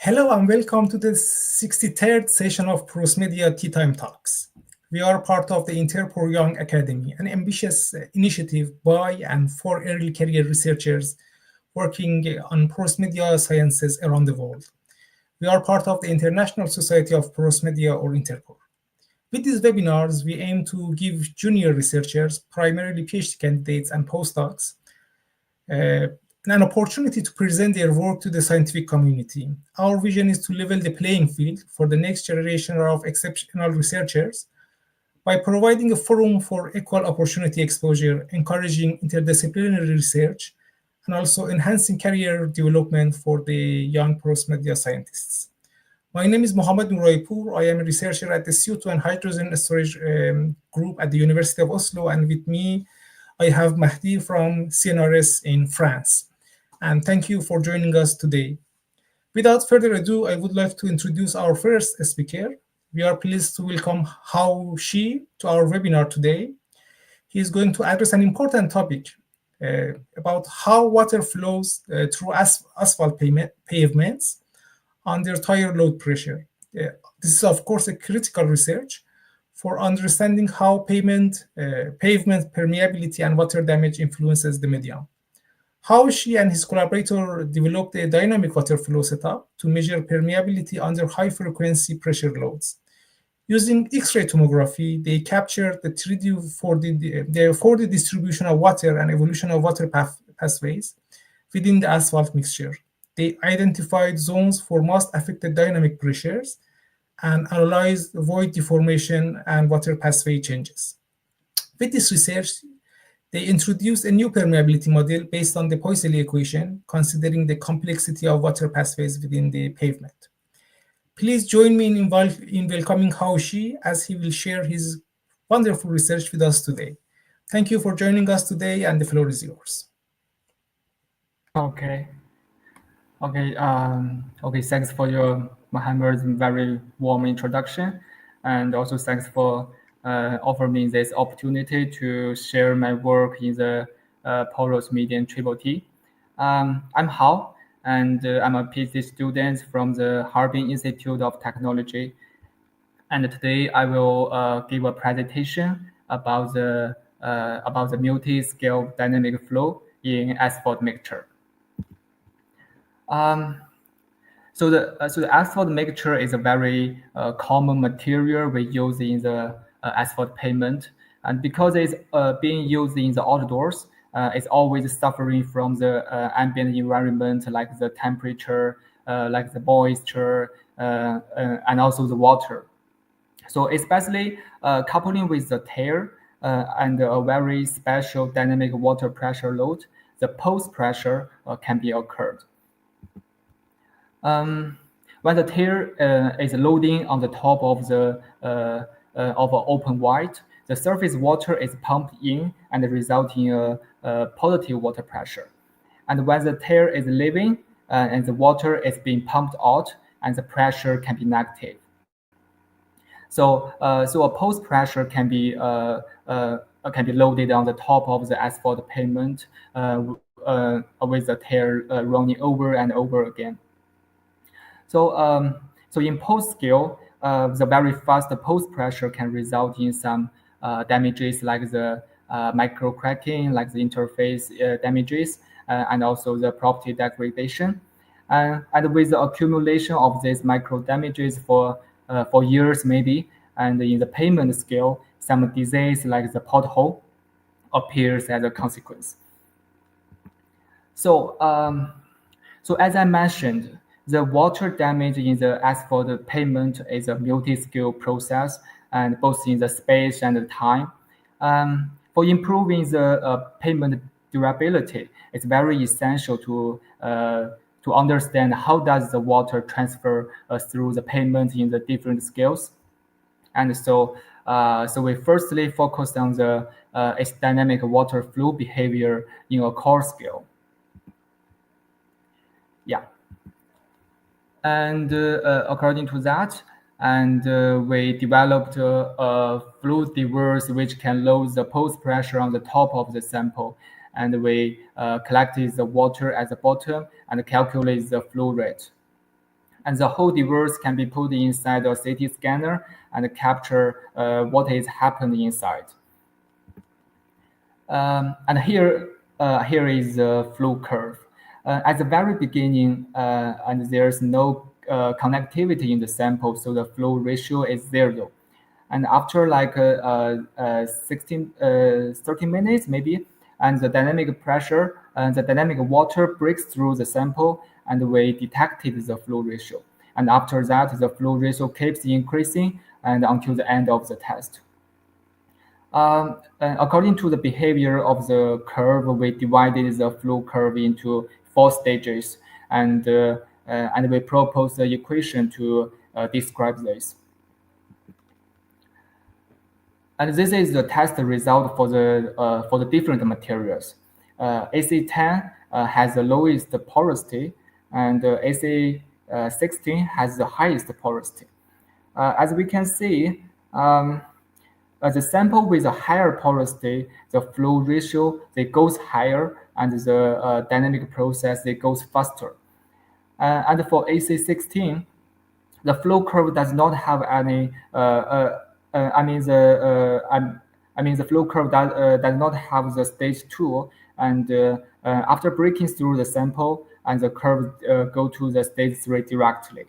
Hello and welcome to the 63rd session of Porous Media Tea Time Talks. We are part of the Interpol Young Academy, an ambitious initiative by and for early career researchers working on porous media sciences around the world. We are part of the International Society of Porous Media, or Interpol. With these webinars, we aim to give junior researchers, primarily PhD candidates and postdocs, uh, an opportunity to present their work to the scientific community. Our vision is to level the playing field for the next generation of exceptional researchers by providing a forum for equal opportunity exposure, encouraging interdisciplinary research, and also enhancing career development for the young porous media scientists. My name is Mohammad Nouraipur. I am a researcher at the CO2 and hydrogen storage group at the University of Oslo, and with me, I have Mahdi from CNRS in France. And thank you for joining us today. Without further ado, I would like to introduce our first speaker. We are pleased to welcome Hao Shi to our webinar today. He is going to address an important topic about how water flows through asphalt pavements under tire load pressure. This is, of course, a critical research for understanding how pavement permeability and water damage influences the medium. Hao Shi and his collaborator developed a dynamic water flow setup to measure permeability under high-frequency pressure loads. Using X-ray tomography, they captured the 3D the 4D distribution of water and evolution of water pathways within the asphalt mixture. They identified zones for most affected dynamic pressures and analyzed void deformation and water pathway changes. With this research, they introduced a new permeability model based on the Poiseuille equation, considering the complexity of water pathways within the pavement. Please join me in welcoming Hao Shi as he will share his wonderful research with us today. Thank you for joining us today, and the floor is yours. Okay. Thanks for your Mohammed's very warm introduction, and also thanks for offering me this opportunity to share my work in the porous medium triple T. I'm Hao, and I'm a PhD student from the Harbin Institute of Technology. And today I will give a presentation about the multi-scale dynamic flow in asphalt mixture. So the asphalt mixture is a very common material we use in the asphalt pavement, and because it's being used in the outdoors, it's always suffering from the ambient environment, like the temperature, like the moisture, and also the water. So especially coupling with the tear and a very special dynamic water pressure load, the post pressure can be occurred. When the tear is loading on the top of the of an open void, the surface water is pumped in and resulting in a positive water pressure. And when the tear is leaving and the water is being pumped out, and the pressure can be negative. So a post pressure can be loaded on the top of the asphalt pavement with the tear running over and over again. So in post scale, the very fast post pressure can result in some damages like the micro cracking, like the interface damages, and also the property degradation. And with the accumulation of these micro damages for years maybe, and in the pavement scale, some disease like the pothole appears as a consequence. So as I mentioned, the water damage in the asphalt pavement is a multi-scale process, and both in the space and the time. For improving the pavement durability, it's very essential to understand how does the water transfer through the pavement in the different scales. And so we firstly focused on the its dynamic water flow behavior in a core scale. Yeah. And according to that, and we developed a fluid reverse which can load the post pressure on the top of the sample, and we collected the water at the bottom and calculate the flow rate. And the whole device can be put inside a CT scanner and capture what is happening inside. And here is the flow curve. At the very beginning, and there's no connectivity in the sample, so the flow ratio is 0. And after like 30 minutes maybe, and the dynamic pressure and the dynamic water breaks through the sample, and we detected the flow ratio. And after that, the flow ratio keeps increasing and until the end of the test. According to the behavior of the curve, we divided the flow curve into 4 stages, and we proposed the equation to describe this. And this is the test result for the different materials. AC10 has the lowest porosity, and AC16 has the highest porosity. As we can see, the sample with a higher porosity, the flow ratio, it goes higher, and the dynamic process, it goes faster. And for AC16, the flow curve does not have any, the flow curve does not have the stage 2, and after breaking through the sample, and the curve go to the stage 3 directly.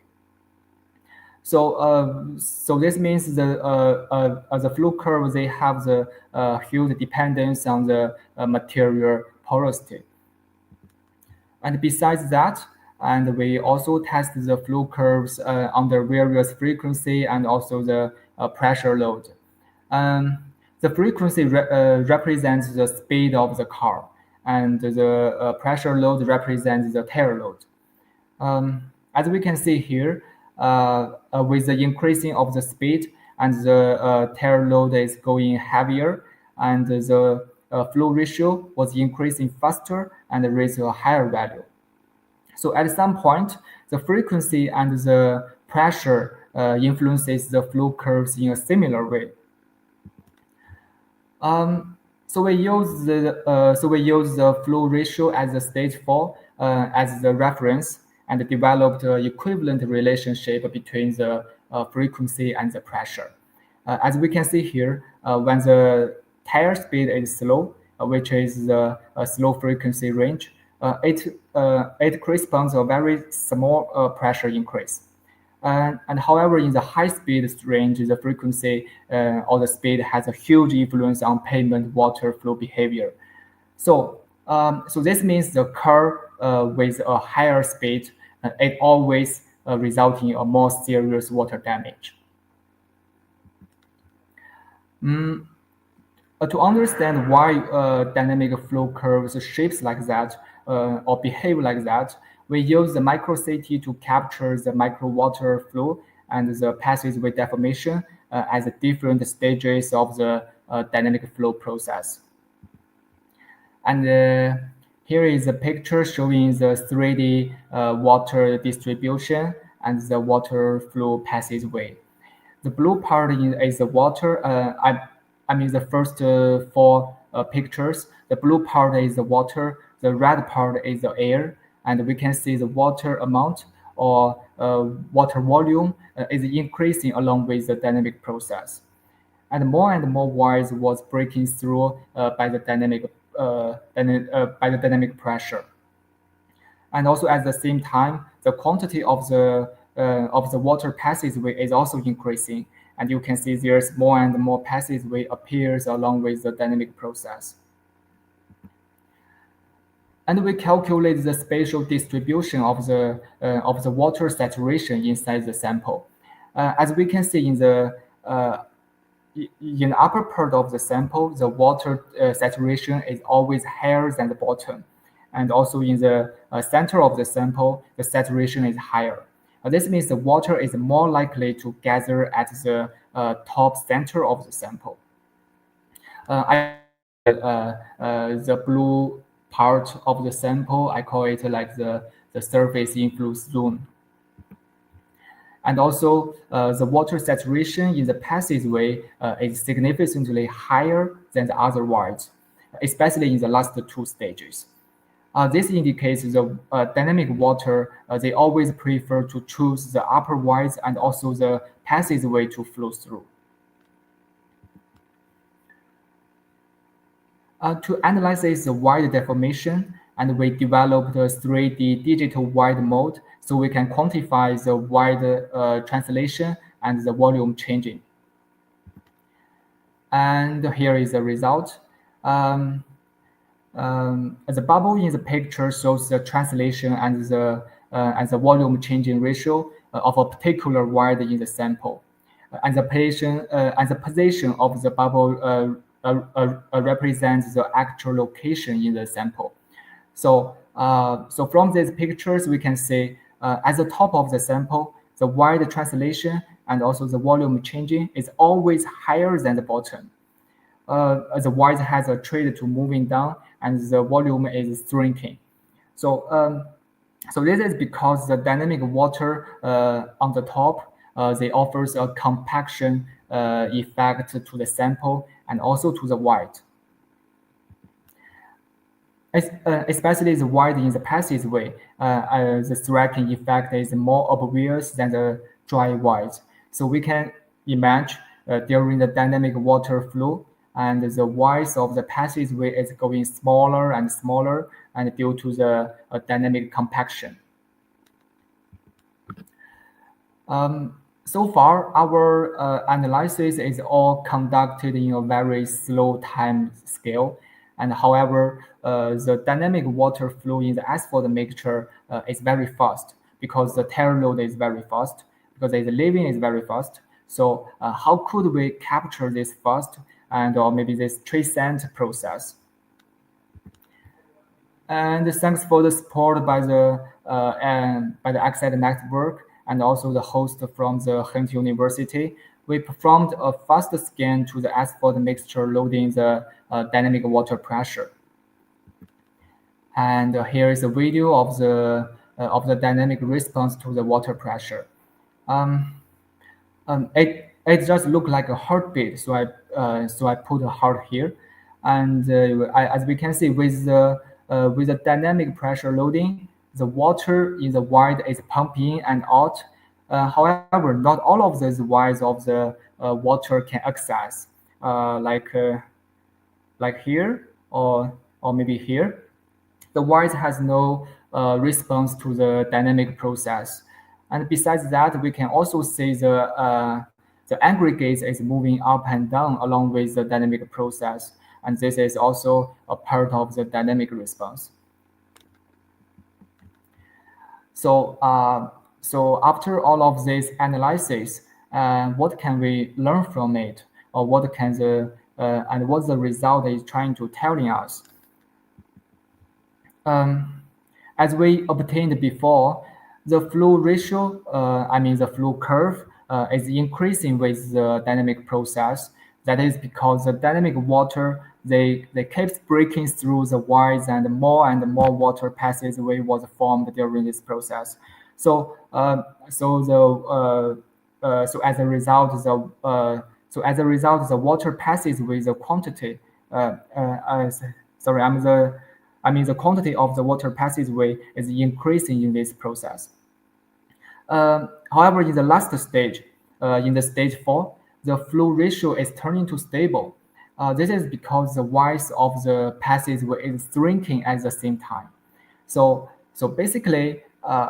So, so this means the flow curve, they have the huge dependence on the material porosity. And besides that, and we also test the flow curves under various frequency and also the pressure load. The frequency represents the speed of the car, and the pressure load represents the tire load. As we can see here, with the increasing of the speed, and the tire load is going heavier, and the flow ratio was increasing faster and reached a higher value. So at some point, the frequency and the pressure influences the flow curves in a similar way. So we use the flow as the stage 4 as the reference, and developed an equivalent relationship between the frequency and the pressure. As we can see here, when the tire speed is slow, which is the slow frequency range, it corresponds to a very small pressure increase. And however, in the high speed range, the frequency or the speed has a huge influence on pavement water flow behavior. So, so this means the car with a higher speed, it always results in a more serious water damage. To understand why dynamic flow curves shapes like that or behave like that, we use the micro CT to capture the micro water flow and the passageway deformation as different stages of the dynamic flow process. And here is a picture showing the 3D water distribution and the water flow passageway. The blue part is the water. I mean the first 4 pictures. The blue part is the water. The red part is the air. And we can see the water amount or water volume is increasing along with the dynamic process. And more wires was breaking through by the dynamic pressure. And also at the same time, the quantity of the water passageway is also increasing. And you can see there's more and more passageway appears along with the dynamic process. And we calculate the spatial distribution of the water saturation inside the sample. As we can see in the upper part of the sample, the water saturation is always higher than the bottom. And also in the center of the sample, the saturation is higher. This means the water is more likely to gather at the top center of the sample. The blue part of the sample, I call it like the surface influence zone. And also, the water saturation in the passageway is significantly higher than the other wires, especially in the last 2 stages. This indicates the dynamic water, they always prefer to choose the upper voids and also the passageway to flow through. To analyze this void deformation, and we developed the 3D digital void mode so we can quantify the void translation and the volume changing. And here is the result. The bubble in the picture shows the translation and the volume changing ratio of a particular void in the sample. And the position of the bubble represents the actual location in the sample. So from these pictures, we can see at the top of the sample, the void translation and also the volume changing is always higher than the bottom. The void has a trend to moving down and the volume is shrinking. So this is because the dynamic water on the top, they offers a compaction effect to the sample and also to the void. Especially the void in the passageway, the striking effect is more obvious than the dry void. So we can imagine during the dynamic water flow, and the voids of the passageway is going smaller and smaller, and due to the dynamic compaction. So far, our analysis is all conducted in a very slow time scale. And however, the dynamic water flow in the asphalt mixture is very fast because the tear load is very fast, because the leaving is very fast. So how could we capture this fast and or maybe this transient process? And thanks for the support by the Excel network and also the host from the Ghent University. We performed a fast scan to the asphalt mixture loading the dynamic water pressure. And here is a video of the dynamic response to the water pressure. It just looked like a heartbeat, so I put a heart here, and as we can see with the dynamic pressure loading, the water in the void is pumping in and out. However, not all of those voids of the water can access, like here or maybe here. The void has no response to the dynamic process. And besides that, we can also see the aggregate is moving up and down along with the dynamic process. And this is also a part of the dynamic response. So after all of this analysis, what can we learn from it? Or what can and what the result is trying to telling us? As we obtained before, the flow ratio, the flow curve is increasing with the dynamic process. That is because the dynamic water, they keeps breaking through the voids and more water passageway was formed during this process. So as a result, the water passes with the quantity. The quantity of the water passageway is increasing in this process. However, in the last stage, in the stage 4, the flow ratio is turning to stable. This is because the voids of the passageway is shrinking at the same time. So basically,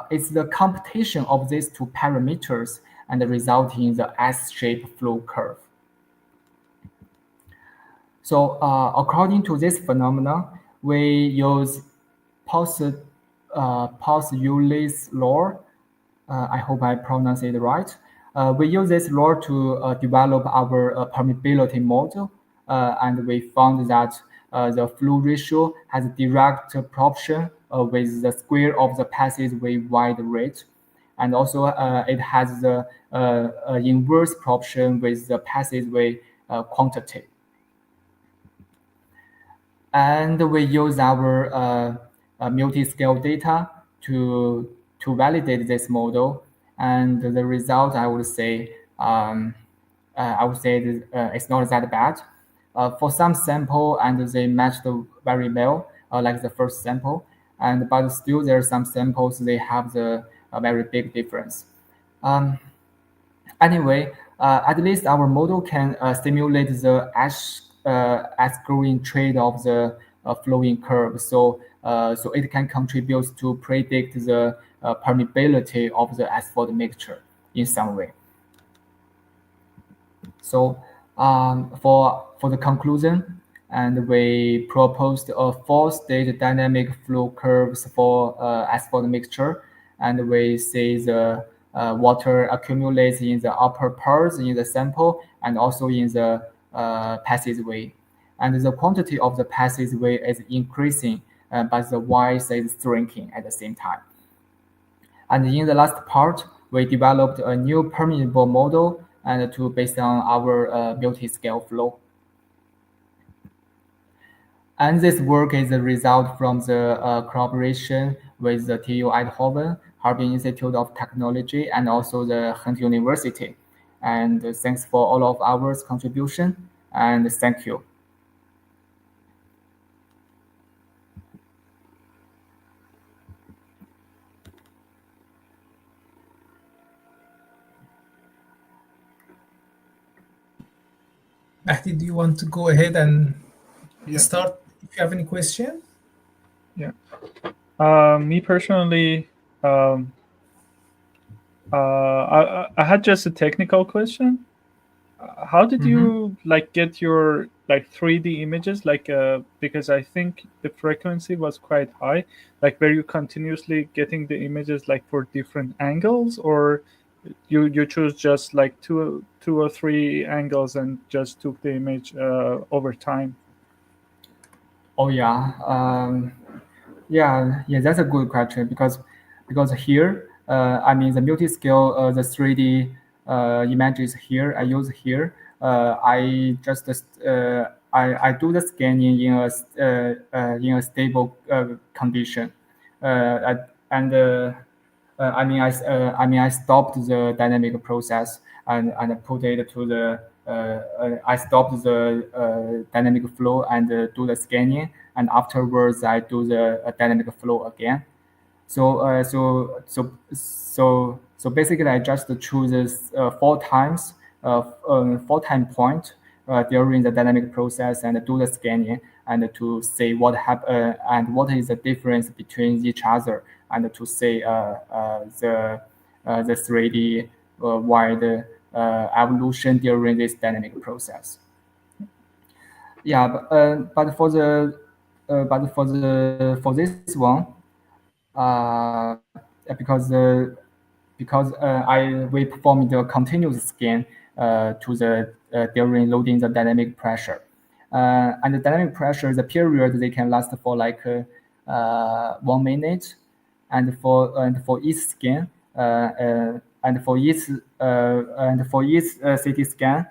it's the computation of these two parameters and resulting in the S-shaped flow curve. So according to this phenomena, we use Porous law. I hope I pronounce it right. We use this law to develop our permeability model, and we found that the flow ratio has a direct proportion with the square of the passageway void rate, and also it has the inverse proportion with the passageway quantity. And we use our multi-scale data to validate this model. And the result, I would say it's not that bad. For some sample, and they matched very well, like the first sample. but still there are some samples they have a very big difference. Anyway, at least our model can simulate the ash growing trade of the flowing curve, so it can contribute to predict the permeability of the asphalt mixture in some way. So for the conclusion, and we proposed a 4-stage dynamic flow curves for asphalt mixture, and we see the water accumulates in the upper parts in the sample and also in the passageway. And the quantity of the passageway is increasing, but the width is shrinking at the same time. And in the last part, we developed a new permeable model and based on our multi-scale flow. And this work is a result from the collaboration with the TU Eindhoven, Harbin Institute of Technology, and also the Ghent University. And thanks for all of our contribution, and thank you. Mahdi, do you want to go ahead and start if you have any question? Yeah. Me personally, I had just a technical question. How did you get your 3D images? Because I think the frequency was quite high. Were you continuously getting the images for different angles, or you choose just two or three angles and just took the image over time? Oh yeah, yeah, that's a good question because here, I mean the multi-scale, the 3D images here I use here. I just I do the scanning in a stable condition, and I mean I stopped the dynamic process and put it to the I stopped the dynamic flow and do the scanning, and afterwards I do the dynamic flow again. So so basically I just choose this 4 times 4-time point during the dynamic process and do the scanning and to see what and what is the difference between each other, and to see the 3D wide evolution during this dynamic process. Yeah, but for this one, because we perform the continuous scan to the during loading the dynamic pressure, and the dynamic pressure, the period they can last for 1 minute, and for each scan and for each CT scan,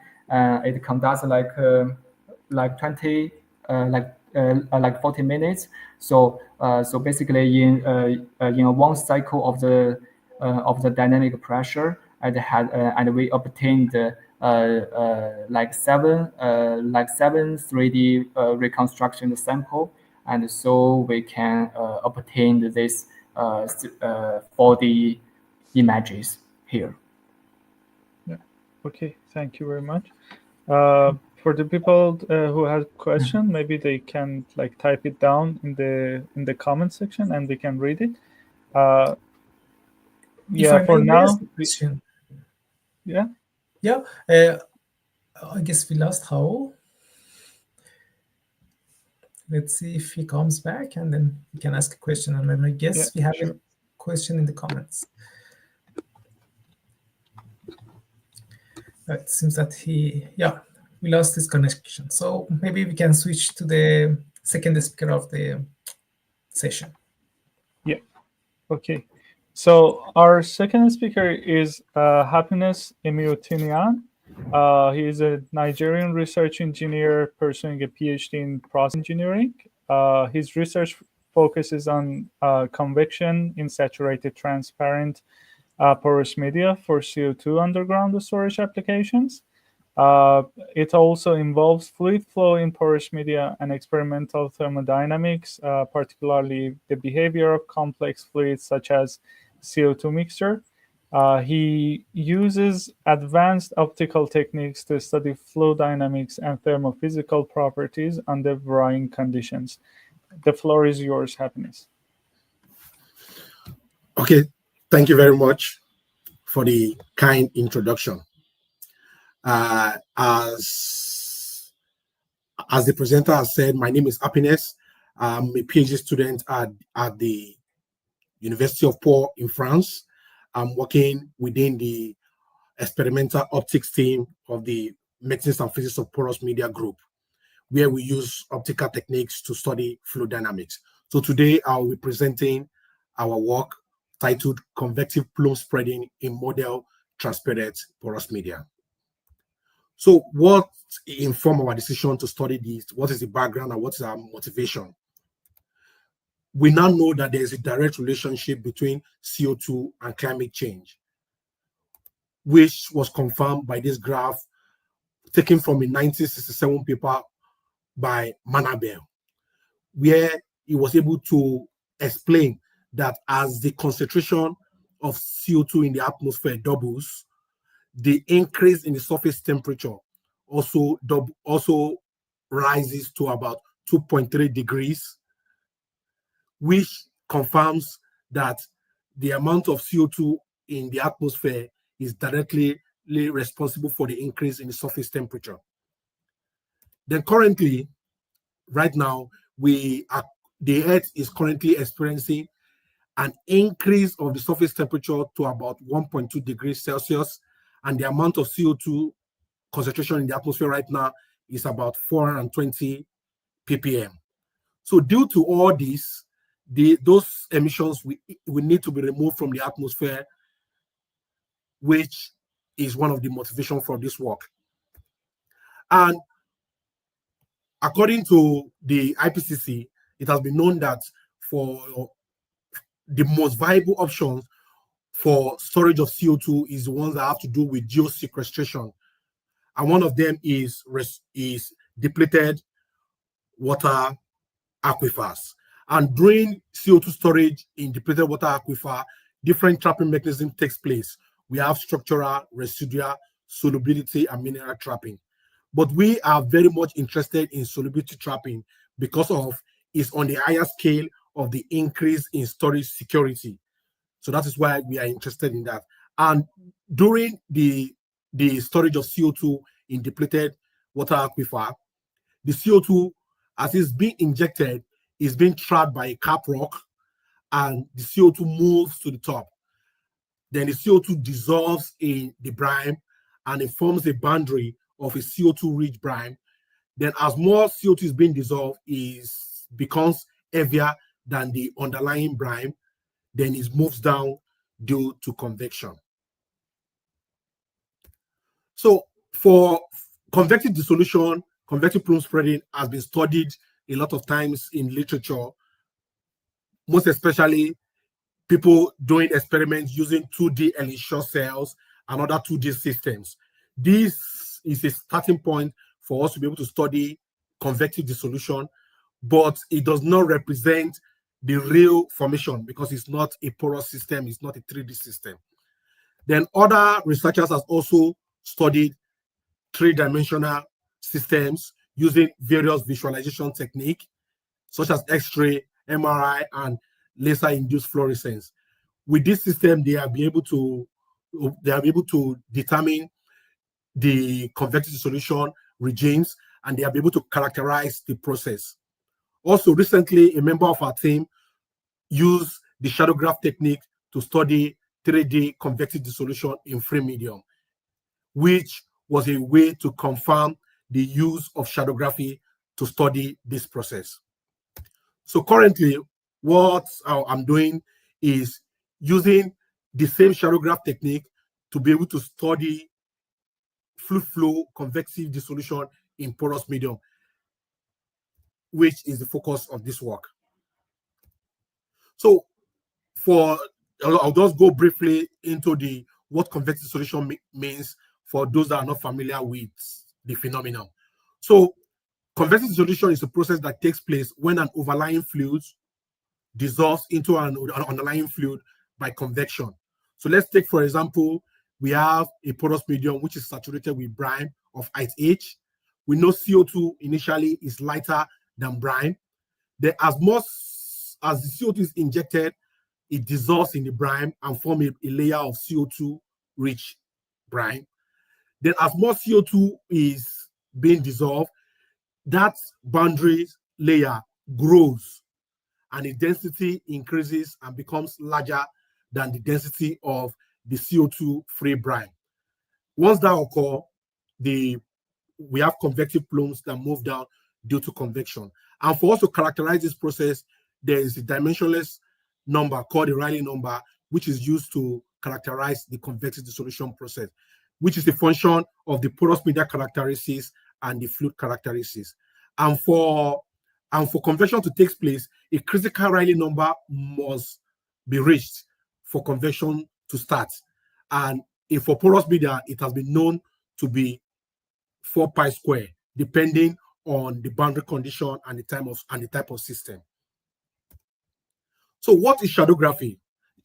it conducts 20 40 minutes. So basically in one cycle of the dynamic pressure, and we obtained 7 3D reconstruction sample, and so we can obtain this 4D images here. Yeah. Okay. Thank you very much. For the people who have questions, maybe they can type it down in the comment section and we can read it. Yeah. For now. Yeah. Yeah. I guess we lost Hao. Let's see if he comes back, and then we can ask a question. And then I guess we have a question in the comments. It seems that we lost his connection. So maybe we can switch to the second speaker of the session. Yeah. Okay. So our second speaker is Happiness Imuetinyan. He is a Nigerian research engineer pursuing a PhD in process engineering. His research focuses on convection in saturated transparent porous media for CO2 underground storage applications. It also involves fluid flow in porous media and experimental thermodynamics, particularly the behavior of complex fluids such as CO2 mixture. He uses advanced optical techniques to study flow dynamics and thermophysical properties under varying conditions. The floor is yours, Happiness. Okay, thank you very much for the kind introduction. As the presenter has said, my name is Happiness. I'm a PhD student at the University of Porous in France. I'm working within the experimental optics team of the Mechanics and Physics of Porous Media Group, where we use optical techniques to study fluid dynamics. So today I'll be presenting our work titled Convective Plume Spreading in Model Transparent Porous Media. So what informed our decision to study this? What is the background and what is our motivation? We now know that there is a direct relationship between CO2 and climate change, which was confirmed by this graph taken from a 1967 paper by Manabel, where he was able to explain that as the concentration of CO2 in the atmosphere doubles, the increase in the surface temperature also rises to about 2.3 degrees, which confirms that the amount of CO2 in the atmosphere is directly responsible for the increase in the surface temperature. Then currently, right now, the Earth is currently experiencing an increase of the surface temperature to about 1.2 degrees Celsius, and the amount of CO2 concentration in the atmosphere right now is about 420 ppm. So due to all this, those emissions will need to be removed from the atmosphere, which is one of the motivations for this work. And according to the IPCC, it has been known that for the most viable options for storage of CO2 is the ones that have to do with geosequestration. And one of them is depleted water aquifers. And during CO2 storage in depleted water aquifer, different trapping mechanism takes place. We have structural, residual, solubility, and mineral trapping. But we are very much interested in solubility trapping because of it's on the higher scale of the increase in storage security. So that is why we are interested in that. And during the storage of CO2 in depleted water aquifer, the CO2, as it's being injected, is being trapped by a cap rock, and the CO2 moves to the top. Then the CO2 dissolves in the brine, and it forms a boundary of a CO2-rich brine. Then as more CO2 is being dissolved, it becomes heavier than the underlying brine. Then it moves down due to convection. So for convective dissolution, convective plume spreading has been studied a lot of times in literature, most especially people doing experiments using 2D Earnshaw cells and other 2D systems. This is a starting point for us to be able to study convective dissolution, but it does not represent the real formation because it's not a porous system, it's not a 3D system. Then other researchers have also studied three-dimensional systems using various visualization techniques, such as X-ray, MRI, and laser-induced fluorescence. With this system, they are able to determine the convective dissolution regimes, and they are able to characterize the process. Also, recently, a member of our team used the shadow graph technique to study 3D convective dissolution in free medium, which was a way to confirm the use of shadowgraphy to study this process. So currently, what I'm doing is using the same shadowgraph technique to be able to study fluid flow convective dissolution in porous medium, which is the focus of this work. So I'll just go briefly into what convective dissolution means for those that are not familiar with the phenomenon. So convective dissolution is a process that takes place when an overlying fluid dissolves into an underlying fluid by convection. So let's take, for example, we have a porous medium which is saturated with brine of height H. We know CO2 initially is lighter than brine. Then as much as the CO2 is injected, it dissolves in the brine and forms a layer of CO2-rich brine. Then as more CO2 is being dissolved, that boundary layer grows and the density increases and becomes larger than the density of the CO2-free brine. Once that occurs, we have convective plumes that move down due to convection. And for us to characterize this process, there is a dimensionless number called the Rayleigh number, which is used to characterize the convective dissolution process, which is a function of the porous media characteristics and the fluid characteristics. And for convection to take place, a critical Rayleigh number must be reached for convection to start. And if for porous media, it has been known to be 4 pi square, depending on the boundary condition and the type of system. So what is shadowgraphy?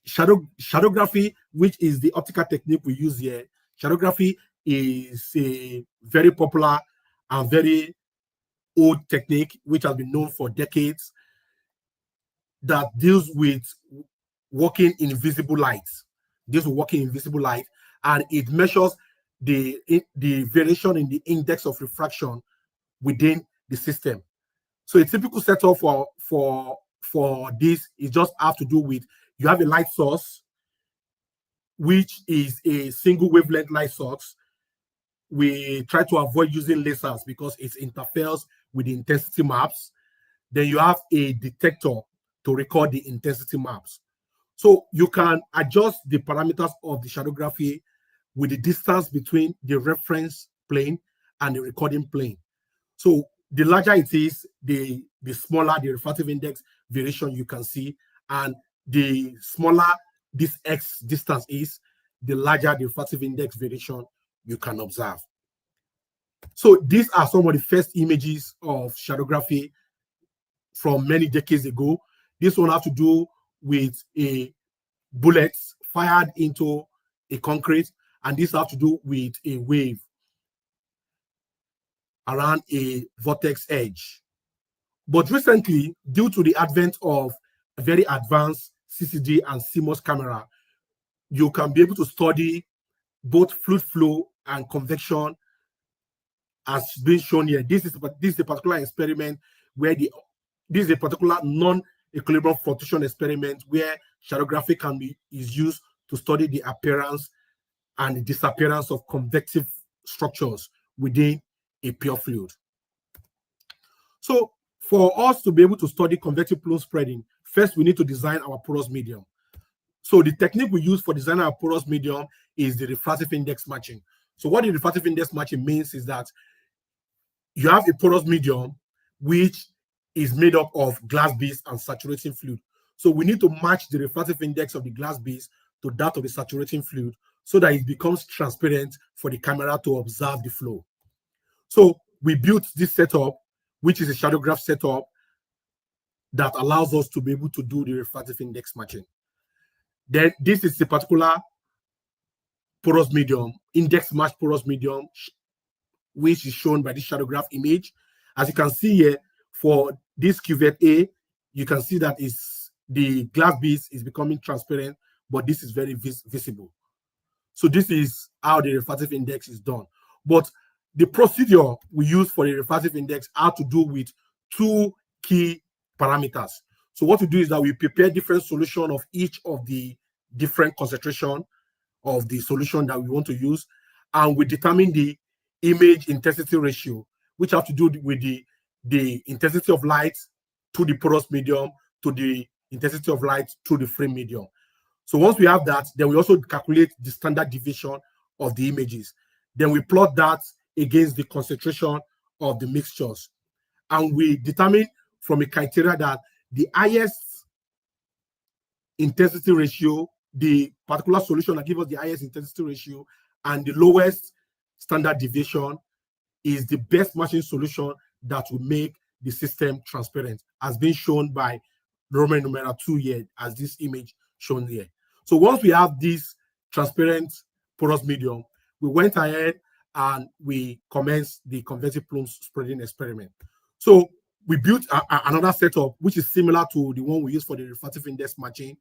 Shadowgraphy, which is the optical technique we use here, shadowgraphy is a very popular and very old technique which has been known for decades that deals with working in invisible light. And it measures the variation in the index of refraction within the system. So a typical setup for this is just have to do with, you have a light source, which is a single wavelength light source. We try to avoid using lasers because it interferes with the intensity maps. Then you have a detector to record the intensity maps. So you can adjust the parameters of the shadowgraphy with the distance between the reference plane and the recording plane. So the larger it is, the smaller the refractive index variation you can see, and the smaller this x distance is, the larger the refractive index variation you can observe. So these are some of the first images of shadowgraphy from many decades ago. This one has to do with a bullet fired into a concrete, and this has to do with a wave around a vortex edge. But recently, due to the advent of a very advanced CCD and CMOS camera, you can be able to study both fluid flow and convection as being shown here. This is a particular experiment where this is a particular non-equilibrium fluctuation experiment where shadowgraphy is used to study the appearance and the disappearance of convective structures within a pure fluid. So for us to be able to study convective plume spreading, first we need to design our porous medium. So the technique we use for designing our porous medium is the refractive index matching. So what the refractive index matching means is that you have a porous medium which is made up of glass beads and saturating fluid. So we need to match the refractive index of the glass beads to that of the saturating fluid so that it becomes transparent for the camera to observe the flow. So we built this setup, which is a shadowgraph setup that allows us to be able to do the refractive index matching. Then this is the particular porous medium, index matched porous medium, which is shown by this shadowgraph image. As you can see here, for this cuvette A, you can see that the glass beads is becoming transparent, but this is very visible. So this is how the refractive index is done. But the procedure we use for the refractive index have to do with two key parameters. So what we do is that we prepare different solution of each of the different concentration of the solution that we want to use, and we determine the image intensity ratio, which have to do with the intensity of light to the porous medium to the intensity of light to the frame medium. So once we have that, then we also calculate the standard deviation of the images. Then we plot that against the concentration of the mixtures. And we determine from a criteria that the highest intensity ratio, the particular solution that gives us the highest intensity ratio, and the lowest standard deviation is the best matching solution that will make the system transparent, as been shown by Roman numeral 2 here, as this image shown here. So once we have this transparent porous medium, we went ahead and we commenced the convective plume spreading experiment. So we built another setup which is similar to the one we use for the refractive index matching,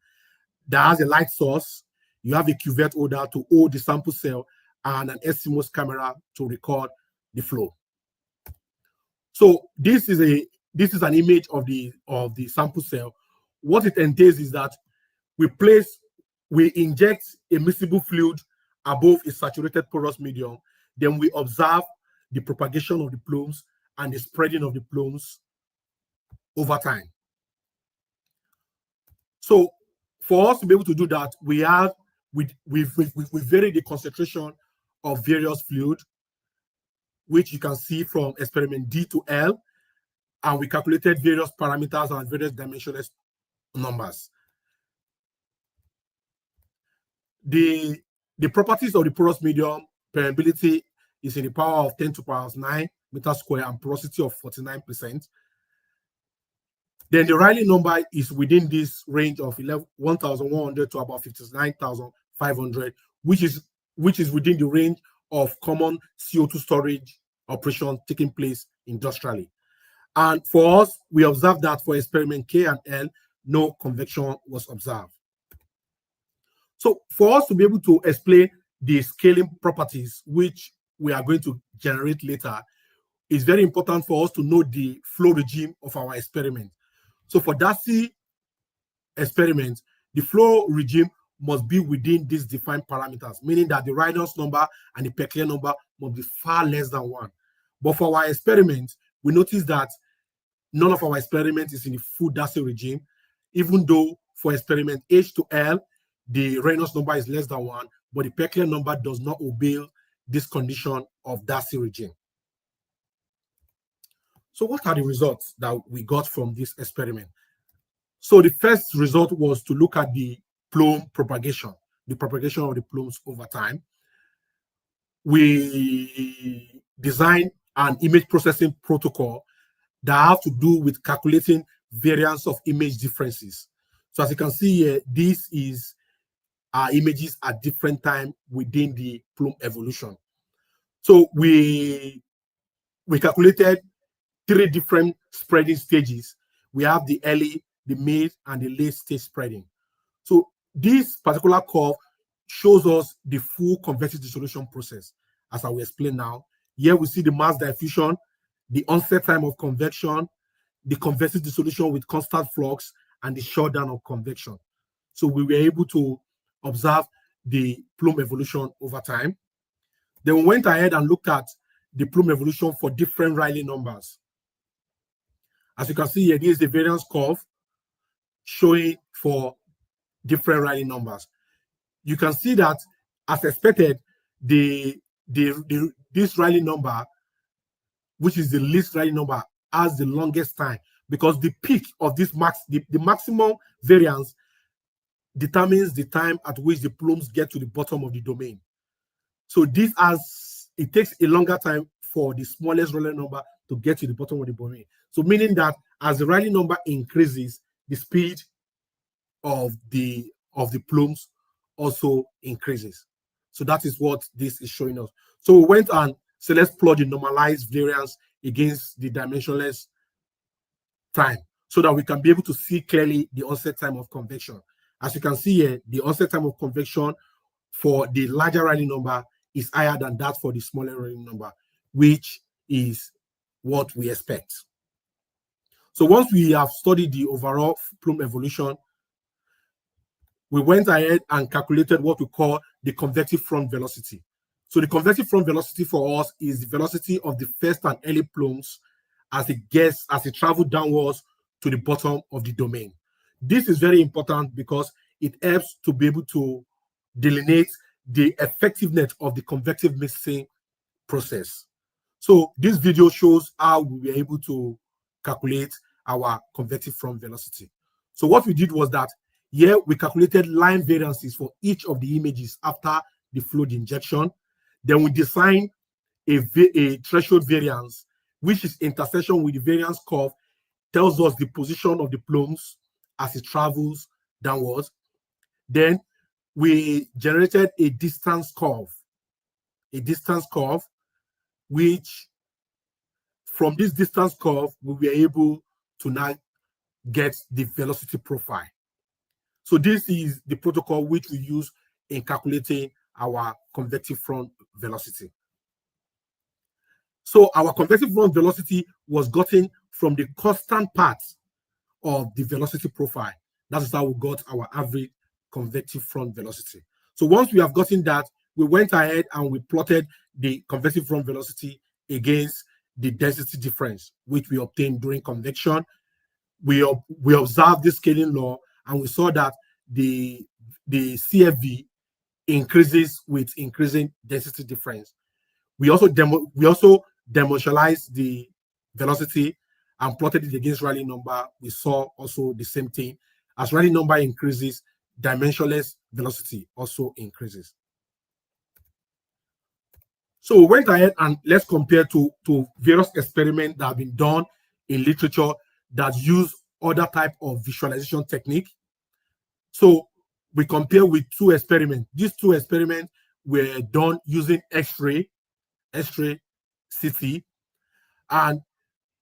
that has a light source. You have a cuvette holder to hold the sample cell and an SCMOS camera to record the flow. So this is an image of the sample cell. What it entails is that we inject a miscible fluid above a saturated porous medium. Then we observe the propagation of the plumes and the spreading of the plumes over time. So for us to be able to do that, we vary the concentration of various fluid, which you can see from experiment D to L, and we calculated various parameters and various dimensionless numbers. The properties of the porous medium: permeability is in the power of 10 to the power 9 meters square and porosity of 49%. Then the Rayleigh number is within this range of 1,100 to about 59,500, which is within the range of common CO2 storage operations taking place industrially. And for us, we observed that for experiment K and L, no convection was observed. So for us to be able to explain the scaling properties, which we are going to generate later, it's very important for us to know the flow regime of our experiment. So for Darcy experiment, the flow regime must be within these defined parameters, meaning that the Reynolds number and the Peclet number must be far less than 1. But for our experiment, we notice that none of our experiment is in the full Darcy regime, even though for experiment H to L, the Reynolds number is less than 1, but the Peclet number does not obey this condition of Darcy regime. So what are the results that we got from this experiment? So the first result was to look at the plume propagation, the propagation of the plumes over time. We designed an image processing protocol that have to do with calculating variance of image differences. So as you can see here, this is our images at different time within the plume evolution. So we calculated 3 different spreading stages. We have the early, the mid, and the late stage spreading. So this particular curve shows us the full convective dissolution process, as I will explain now. Here we see the mass diffusion, the onset time of convection, the convective dissolution with constant flux, and the shutdown of convection. So we were able to observe the plume evolution over time. Then we went ahead and looked at the plume evolution for different Rayleigh numbers. As you can see here, this is the variance curve showing for different Rayleigh numbers. You can see that, as expected, this Rayleigh number, which is the least Rayleigh number, has the longest time, because the peak of this the maximum variance determines the time at which the plumes get to the bottom of the domain. So it takes a longer time for the smallest Rayleigh number to get to the bottom of the domain. So meaning that as the Rayleigh number increases, the speed of the plumes also increases. So that is what this is showing us. So we went and so let's plot the normalized variance against the dimensionless time so that we can be able to see clearly the onset time of convection. As you can see here, the onset time of convection for the larger Rayleigh number is higher than that for the smaller Rayleigh number, which is what we expect. So once we have studied the overall plume evolution, we went ahead and calculated what we call the convective front velocity. So the convective front velocity for us is the velocity of the first and early plumes as it travels downwards to the bottom of the domain. This is very important because it helps to be able to delineate the effectiveness of the convective mixing process. So this video shows how we were able to calculate our convective front velocity. So what we did was that here we calculated line variances for each of the images after the fluid injection. Then we designed a threshold variance, which is intersection with the variance curve, tells us the position of the plumes as it travels downwards. Then we generated a distance curve, which from this distance curve, we were able to now get the velocity profile. So this is the protocol which we use in calculating our convective front velocity. So our convective front velocity was gotten from the constant part of the velocity profile. That is how we got our average convective front velocity. So once we have gotten that, we went ahead and we plotted the convective front velocity against the density difference, which we obtained during convection. We observed this scaling law, and we saw that the CFV increases with increasing density difference. We also dimensionalized the velocity and plotted it against Rayleigh number. We saw also the same thing. As Rayleigh number increases, dimensionless velocity also increases. So we went ahead and let's compare to various experiments that have been done in literature that use other type of visualization technique. So we compare with two experiments. These two experiments were done using X-ray CT, and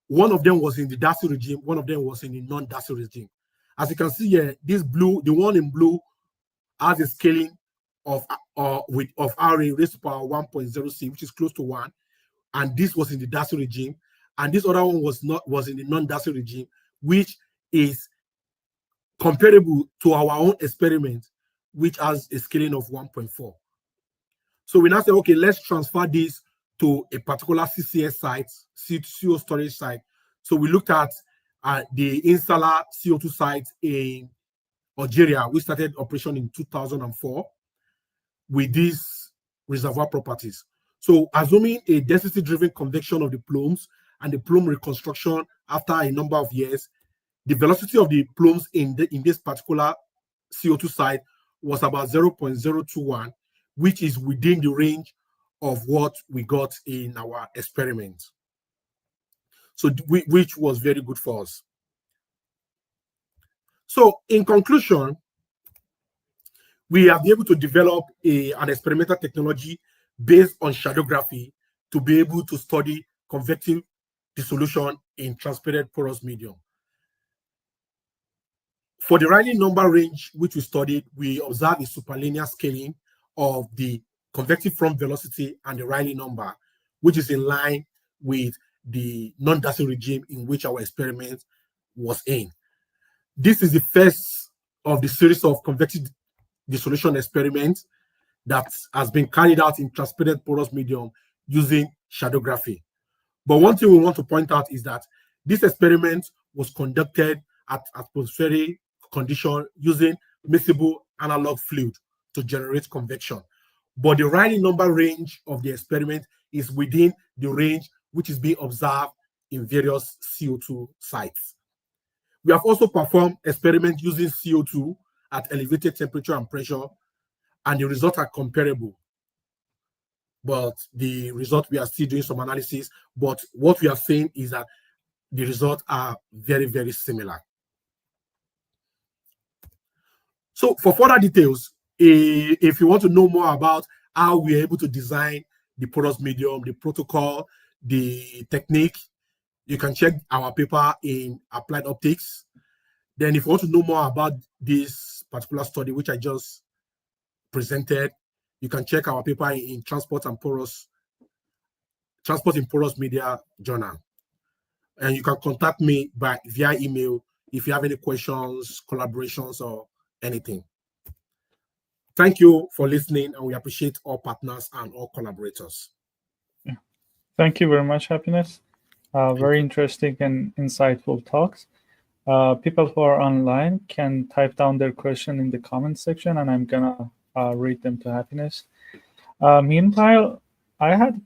one of them was in the Darcy regime, one of them was in the non-Darcy regime. As you can see here, this blue, the one in blue, has a scaling of RA raised to power 1.0C, which is close to 1, and this was in the Darcy regime, and this other one was in the non-Darcy regime, which is comparable to our own experiment, which has a scaling of 1.4. So we now say, okay, let's transfer this to a particular CCS site, CO storage site. So we looked at the Installer CO2 site in Algeria. We started operation in 2004 with these reservoir properties. So assuming a density-driven convection of the plumes and the plume reconstruction after a number of years, the velocity of the plumes in this particular CO2 site was about 0.021, which is within the range of what we got in our experiment. So which was very good for us. So in conclusion, we have been able to develop an experimental technology based on shadowgraphy to be able to study convective dissolution in transparent porous medium. For the Rayleigh number range, which we studied, we observed a superlinear scaling of the convective front velocity and the Rayleigh number, which is in line with the non-Darcy regime in which our experiment was in. This is the first of the series of convective dissolution experiments that has been carried out in transparent porous medium using shadowgraphy. But one thing we want to point out is that this experiment was conducted at atmospheric condition using miscible analog fluid to generate convection. But the Rayleigh number range of the experiment is within the range which is being observed in various CO2 sites. We have also performed experiments using CO2 at elevated temperature and pressure, and the results are comparable. But the result, we are still doing some analysis, but what we are saying is that the results are very, very similar. So for further details, if you want to know more about how we are able to design the porous medium, the protocol, the technique, you can check our paper in Applied Optics. Then if you want to know more about this particular study, which I just presented, you can check our paper in Transport in Porous Media Journal. And you can contact me via email if you have any questions, collaborations, or anything. Thank you for listening, and we appreciate all partners and all collaborators. Yeah. Thank you very much, Happiness. Very interesting and insightful talks. People who are online can type down their question in the comment section, and I'm gonna read them to Happiness. Meanwhile, I had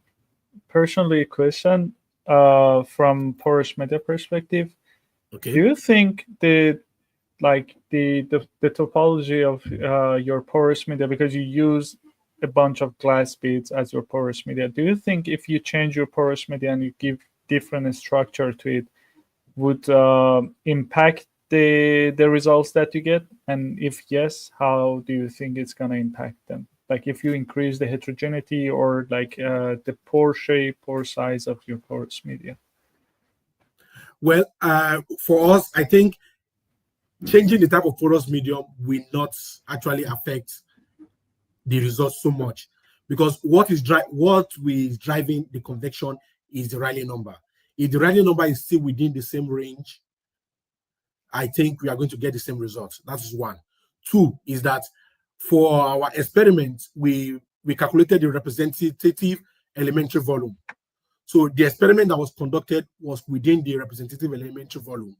personally a question from Porous Media perspective. Okay. Do you think the topology of your porous media, because you use a bunch of glass beads as your porous media. Do you think if you change your porous media and you give different structure to it, would impact the results that you get? And if yes, how do you think it's going to impact them? Like if you increase the heterogeneity or like the pore shape or size of your porous media? Well, for us, I think changing the type of porous medium will not actually affect the results so much, because what is driving the convection is the Rayleigh number. If the Rayleigh number is still within the same range, I think we are going to get the same results. That is one. Two is that for our experiment, we calculated the representative elementary volume. So the experiment that was conducted was within the representative elementary volume,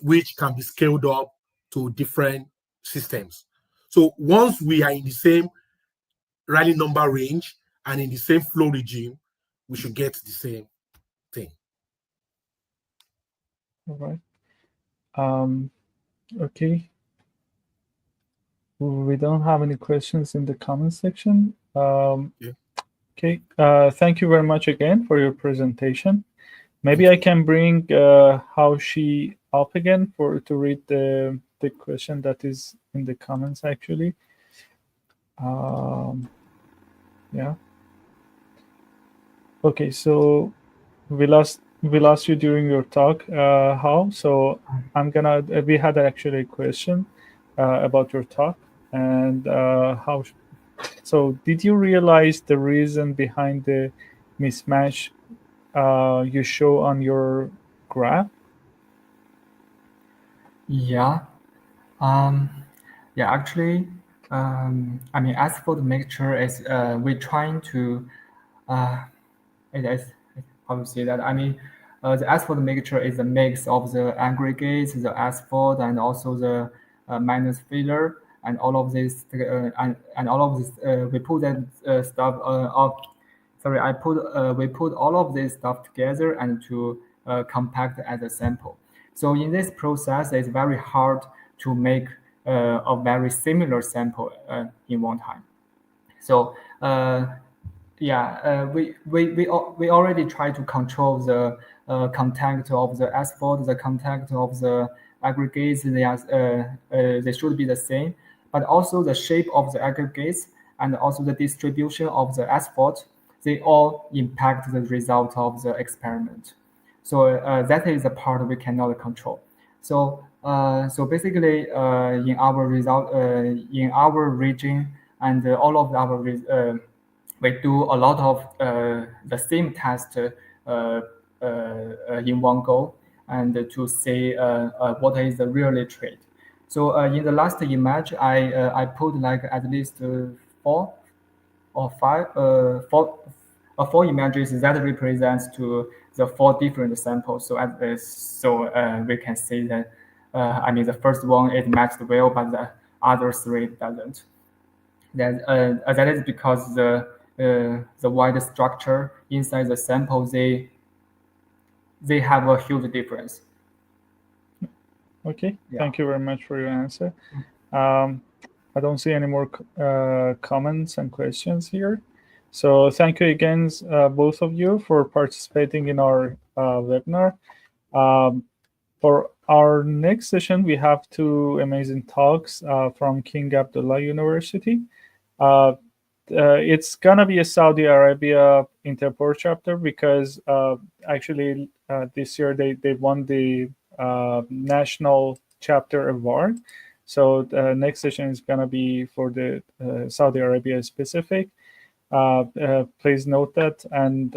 which can be scaled up to different systems. So once we are in the same Rayleigh number range and in the same flow regime, we should get the same thing. All right. Okay. We don't have any questions in the comment section. Yeah. Okay. Thank you very much again for your presentation. Maybe I can bring Hao Shi up again to read the question that is in the comments actually. Yeah. Okay, so we lost you during your talk, Hao. So we had actually a question about your talk, and how. So did you realize the reason behind the mismatch you show on your graph? Yeah. Yeah, actually, I mean, asphalt mixture is we're trying to it is, how to say that? I mean, the asphalt mixture is a mix of the aggregates, the asphalt, and also the minus filler, and all of this, and all of this, we put that stuff up. Sorry, we put all of this stuff together and to compact as a sample. So in this process, it's very hard to make a very similar sample in one time. So yeah, we already try to control the contact of the asphalt, the contact of the aggregates. They should be the same, but also the shape of the aggregates and also the distribution of the asphalt, they all impact the result of the experiment. So that is a part we cannot control. So so basically, in our result, in our region, and all of our we do a lot of the same test in one go, and to see what is the really trait. So in the last image, I put like at least 4 or 5, 4 images that represents to the 4 different samples. So we can see that I mean the first one it matched well, but the other 3 doesn't. That is because the wide structure inside the sample they have a huge difference. Okay, yeah. Thank you very much for your answer. I don't see any more comments and questions here. So thank you again, both of you, for participating in our webinar. For our next session, we have 2 amazing talks from King Abdullah University. It's gonna be a Saudi Arabia Interpor chapter because actually this year they won the national chapter award. So the next session is gonna be for the Saudi Arabia specific. Please note that and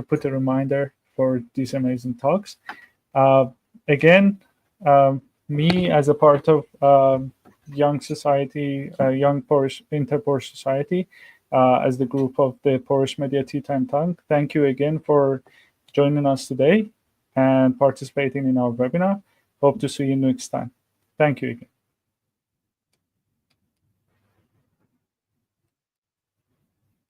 put a reminder for these amazing talks. Again, me as a part of Young Society, Young Porous Interpor Society, as the group of the Porous Media Tea Time Talk. Thank you again for joining us today and participating in our webinar. Hope to see you next time. Thank you again.